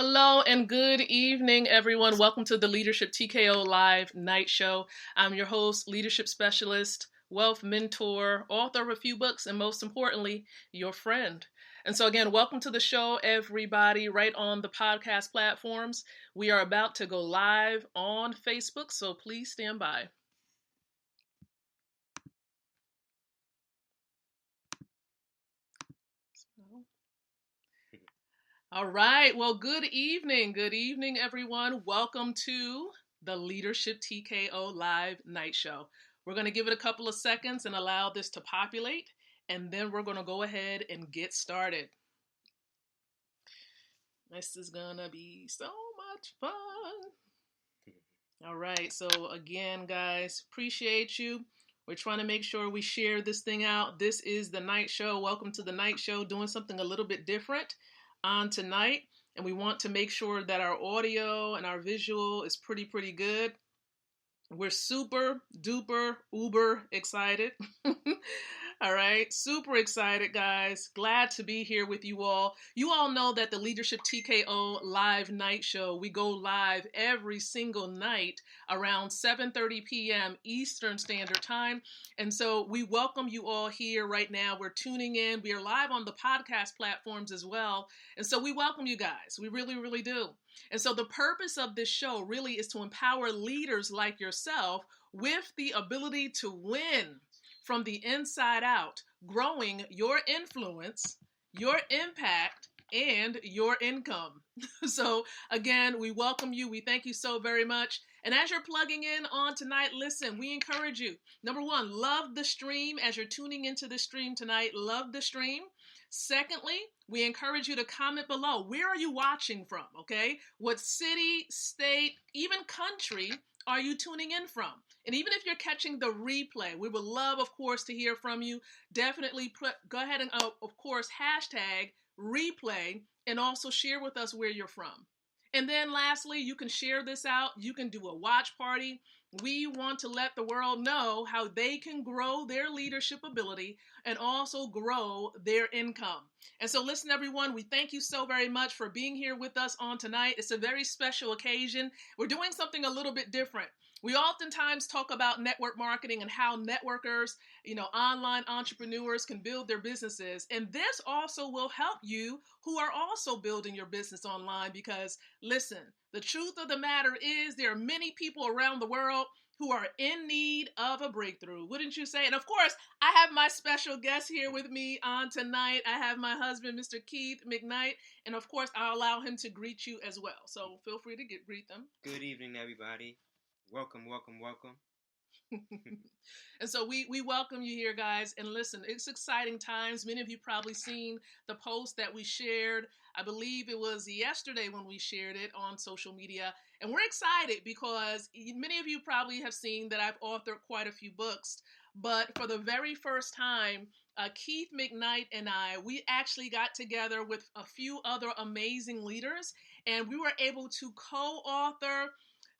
Hello and good evening, everyone. Welcome to the Leadership TKO Live Night Show. I'm your host, leadership specialist, wealth mentor, author of a few books, and most importantly, your friend. And so, again, welcome to the show, everybody, right on the podcast platforms. We are about to go live on Facebook, so please stand by. All right. Well, good evening. Good evening, everyone. Welcome to the Leadership TKO Live Night Show. We're going to give it a couple of seconds and allow this to populate, and then we're going to go ahead and get started. This is going to be so much fun. All right. So again, guys, appreciate you. We're trying to make sure we share this thing out. This is the night show. Welcome to the night show, doing something a little bit different on tonight. And we want to make sure that our audio and our visual is pretty good. We're super duper uber excited. All right. Super excited, guys. Glad to be here with you all. You all know that the Leadership TKO Live Night Show, we go live every single night around 7:30 p.m. Eastern Standard Time. And so we welcome you all here right now. We're tuning in. We are live on the podcast platforms as well. And so we welcome you guys. We really do. And so the purpose of this show really is to empower leaders like yourself with the ability to win from the inside out, growing your influence, your impact, and your income. So again, we welcome you. We thank you so very much. And as you're plugging in on tonight, listen, we encourage you. Number one, love the stream as you're tuning into the stream tonight. Love the stream. Secondly, we encourage you to comment below. Where are you watching from? Okay. What city, state, even country are you tuning in from? And even if you're catching the replay, we would love, of course, to hear from you. Definitely go ahead and, of course, hashtag replay and also share with us where you're from. And then lastly, you can share this out. You can do a watch party. We want to let the world know how they can grow their leadership ability and also grow their income. And so listen, everyone, we thank you so very much for being here with us on tonight. It's a very special occasion. We're doing something a little bit different. We oftentimes talk about network marketing and how networkers, online entrepreneurs can build their businesses. And this also will help you who are also building your business online because, listen, the truth of the matter is there are many people around the world who are in need of a breakthrough. Wouldn't you say? And of course, I have my special guest here with me on tonight. I have my husband, Mr. Keith McKnight. And of course, I'll allow him to greet you as well. So feel free to greet them. Good evening, everybody. Welcome. And so we welcome you here, guys. And listen, it's exciting times. Many of you probably seen the post that we shared. I believe it was yesterday when we shared it on social media. And we're excited because many of you probably have seen that I've authored quite a few books. But for the very first time, Keith McKnight and we actually got together with a few other amazing leaders. And we were able to co-author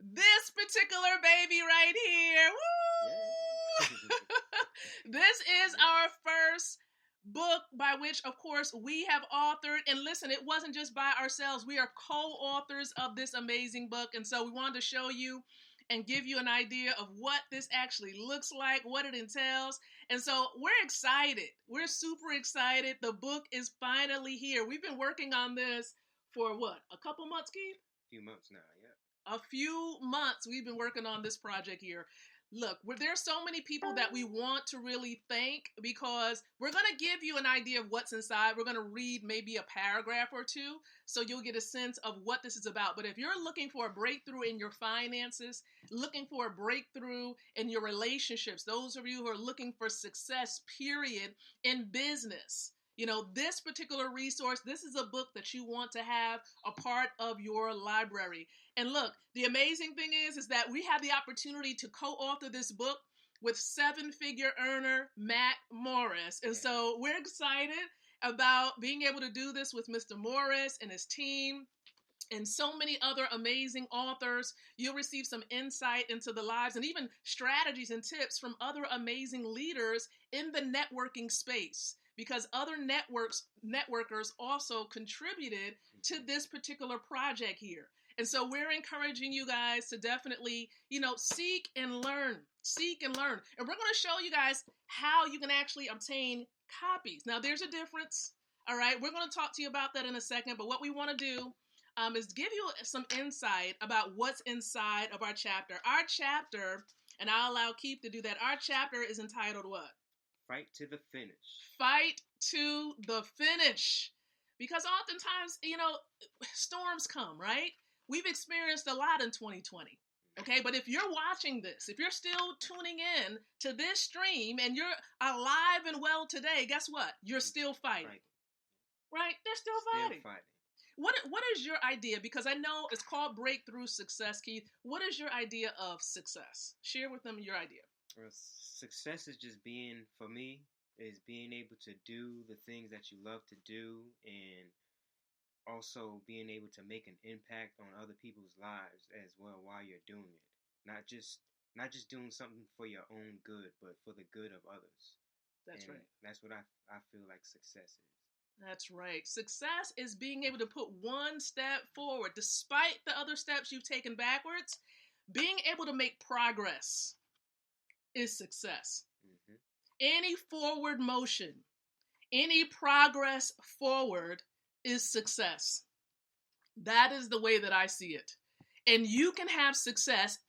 this particular baby right here. Woo! Yeah. This is our first book by which, of course, we have authored. And listen, it wasn't just by ourselves. We are co-authors of this amazing book. And so we wanted to show you and give you an idea of what this actually looks like, what it entails. And so we're excited. We're super excited. The book is finally here. We've been working on this for what? A couple months, Keith? A few months now, yeah. A few months we've been working on this project here. Look, there's so many people that we want to really thank because we're going to give you an idea of what's inside. We're going to read maybe a paragraph or two so you'll get a sense of what this is about. But if you're looking for a breakthrough in your finances, looking for a breakthrough in your relationships, those of you who are looking for success, period, in business, this particular resource, this is a book that you want to have a part of your library. And look, the amazing thing is that we have the opportunity to co-author this book with seven-figure earner Matt Morris. And so we're excited about being able to do this with Mr. Morris and his team and so many other amazing authors. You'll receive some insight into the lives and even strategies and tips from other amazing leaders in the networking space. Because other networkers also contributed to this particular project here. And so we're encouraging you guys to definitely, seek and learn. Seek and learn. And we're going to show you guys how you can actually obtain copies. Now, there's a difference. All right. We're going to talk to you about that in a second. But what we want to do is give you some insight about what's inside of our chapter. Our chapter, and I'll allow Keith to do that. Our chapter is entitled what? Fight to the finish. Fight to the finish. Because oftentimes, storms come, right? We've experienced a lot in 2020. Okay, but if you're watching this, if you're still tuning in to this stream and you're alive and well today, guess what? You're still fighting. Right? They're still fighting. What is your idea? Because I know it's called Breakthrough Success, Keith. What is your idea of success? Share with them your idea. Well, success is just being able to do the things that you love to do, and also being able to make an impact on other people's lives as well while you're doing it. Not just doing something for your own good, but for the good of others. That's right. That's what I feel like success is. That's right. Success is being able to put one step forward despite the other steps you've taken backwards. Being able to make progress is success. Mm-hmm. Any forward motion, any progress forward is success. That is the way that I see it. And you can have success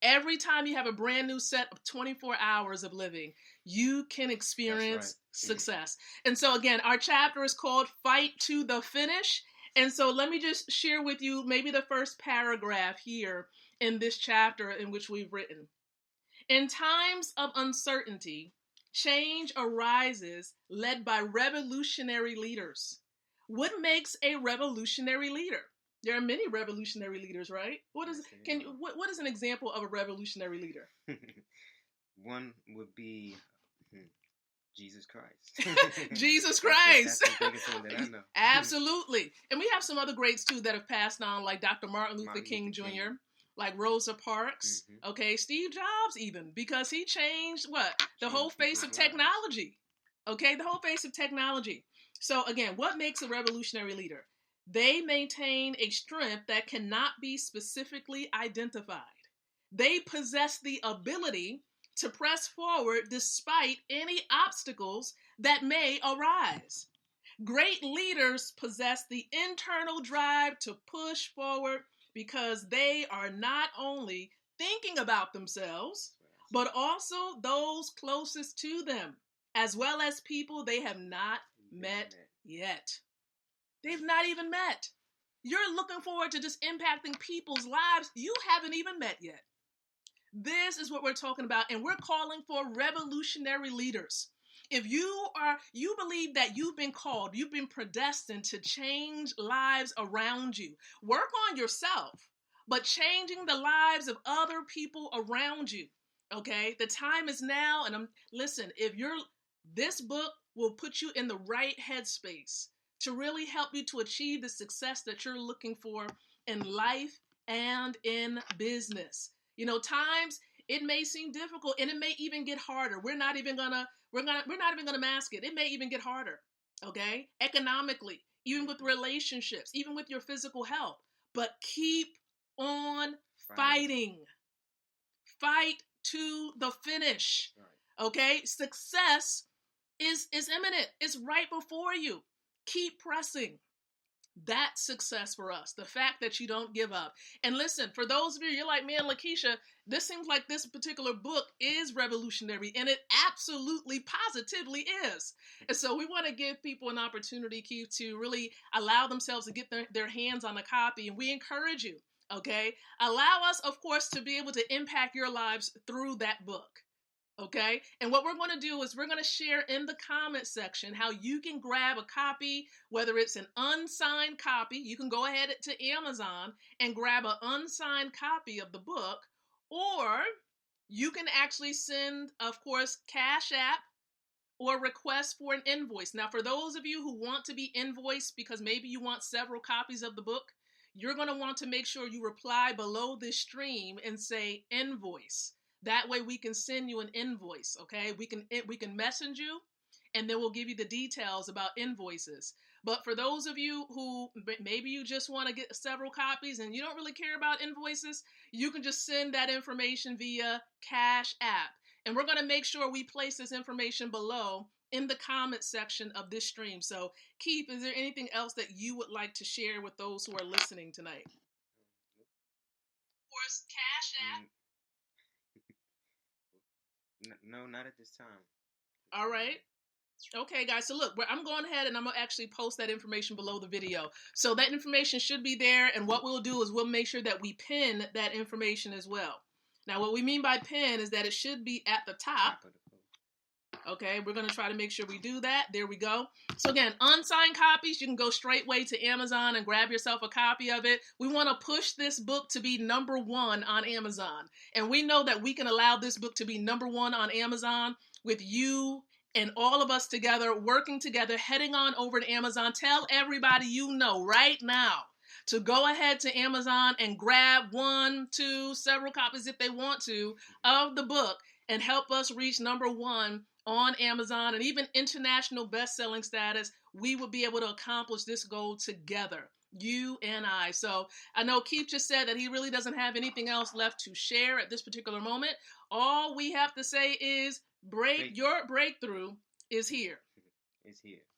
every time you have a brand new set of 24 hours of living. You can experience success. And so again, our chapter is called Fight to the Finish. And so let me just share with you maybe the first paragraph here in this chapter in which we've written. In times of uncertainty, change arises led by revolutionary leaders. What makes a revolutionary leader? There are many revolutionary leaders, right? What is an example of a revolutionary leader? One would be Jesus Christ. Jesus Christ. That's the biggest one that I know. Absolutely. And we have some other greats too that have passed on, like Dr. Martin Luther King Jr., like Rosa Parks, okay, Steve Jobs even, because he changed the whole face of technology. Okay, the whole face of technology. So again, what makes a revolutionary leader? They maintain a strength that cannot be specifically identified. They possess the ability to press forward despite any obstacles that may arise. Great leaders possess the internal drive to push forward because they are not only thinking about themselves, but also those closest to them, as well as people they have not met yet. They've not even met. You're looking forward to just impacting people's lives you haven't even met yet. This is what we're talking about, and we're calling for revolutionary leaders. If you believe that you've been called, you've been predestined to change lives around you, work on yourself, but changing the lives of other people around you. Okay, the time is now, and listen. This book will put you in the right headspace to really help you to achieve the success that you're looking for in life and in business. Times it may seem difficult, and it may even get harder. We're not even gonna mask it. It may even get harder. Okay, economically, even with relationships, even with your physical health. But keep on fighting. Fight to the finish. Okay, success is imminent. It's right before you. Keep pressing. That's success for us. The fact that you don't give up. And listen, for those of you, you're like, man, Lakeisha, this seems like this particular book is revolutionary, and it absolutely, positively is. And so we want to give people an opportunity, Keith, to really allow themselves to get their hands on a copy, and we encourage you, okay? Allow us, of course, to be able to impact your lives through that book. Okay, and what we're going to do is we're going to share in the comment section how you can grab a copy, whether it's an unsigned copy. You can go ahead to Amazon and grab an unsigned copy of the book, or you can actually send, of course, Cash App or request for an invoice. Now, for those of you who want to be invoiced because maybe you want several copies of the book, you're going to want to make sure you reply below this stream and say invoice. That way we can send you an invoice, okay? We can message you, and then we'll give you the details about invoices. But for those of you who maybe you just want to get several copies and you don't really care about invoices, you can just send that information via Cash App. And we're going to make sure we place this information below in the comment section of this stream. So, Keith, is there anything else that you would like to share with those who are listening tonight? Of course, Cash App. No, not at this time. All right. Okay, guys. So look, I'm going ahead and I'm going to actually post that information below the video. So that information should be there. And what we'll do is we'll make sure that we pin that information as well. Now, what we mean by pin is that it should be at the top. Okay, we're going to try to make sure we do that. There we go. So again, unsigned copies, you can go straightway to Amazon and grab yourself a copy of it. We want to push this book to be #1 on Amazon. And we know that we can allow this book to be #1 on Amazon with you and all of us together, working together, heading on over to Amazon. Tell everybody you know right now to go ahead to Amazon and grab 1, 2, several copies if they want to of the book and help us reach #1 on Amazon and even international best-selling status. We will be able to accomplish this goal together, you and I. So I know Keith just said that he really doesn't have anything else left to share at this particular moment. All we have to say is your breakthrough is here.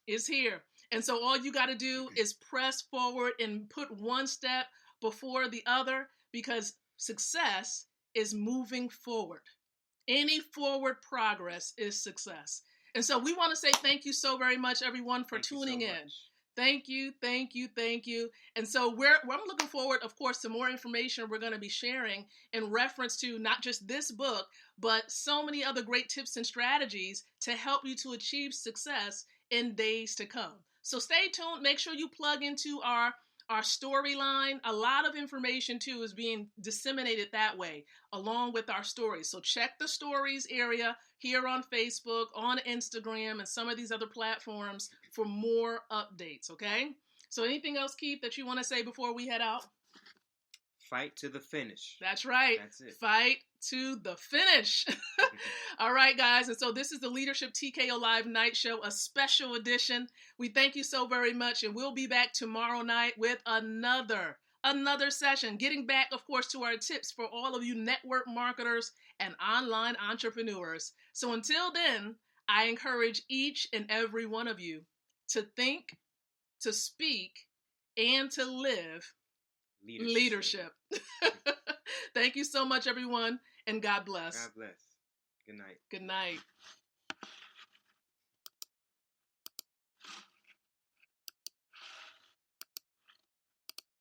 Is here. And so all you got to do is press forward and put one step before the other, because success is moving forward. Any forward progress is success. And so we want to say thank you so very much, everyone, for tuning in. Thank you, thank you, thank you. And so I'm looking forward, of course, to more information we're going to be sharing in reference to not just this book, but so many other great tips and strategies to help you to achieve success in days to come. So stay tuned. Make sure you plug into our storyline. A lot of information, too, is being disseminated that way, along with our stories. So check the stories area here on Facebook, on Instagram, and some of these other platforms for more updates, okay? So anything else, Keith, that you want to say before we head out? Fight to the finish. That's right. That's it. Fight to the finish. All right, guys. And so this is the Leadership TKO Live Night Show, a special edition. We thank you so very much. And we'll be back tomorrow night with another session. Getting back, of course, to our tips for all of you network marketers and online entrepreneurs. So until then, I encourage each and every one of you to think, to speak, and to live leadership. Thank you so much, everyone, and God bless. God bless. Good night. Good night.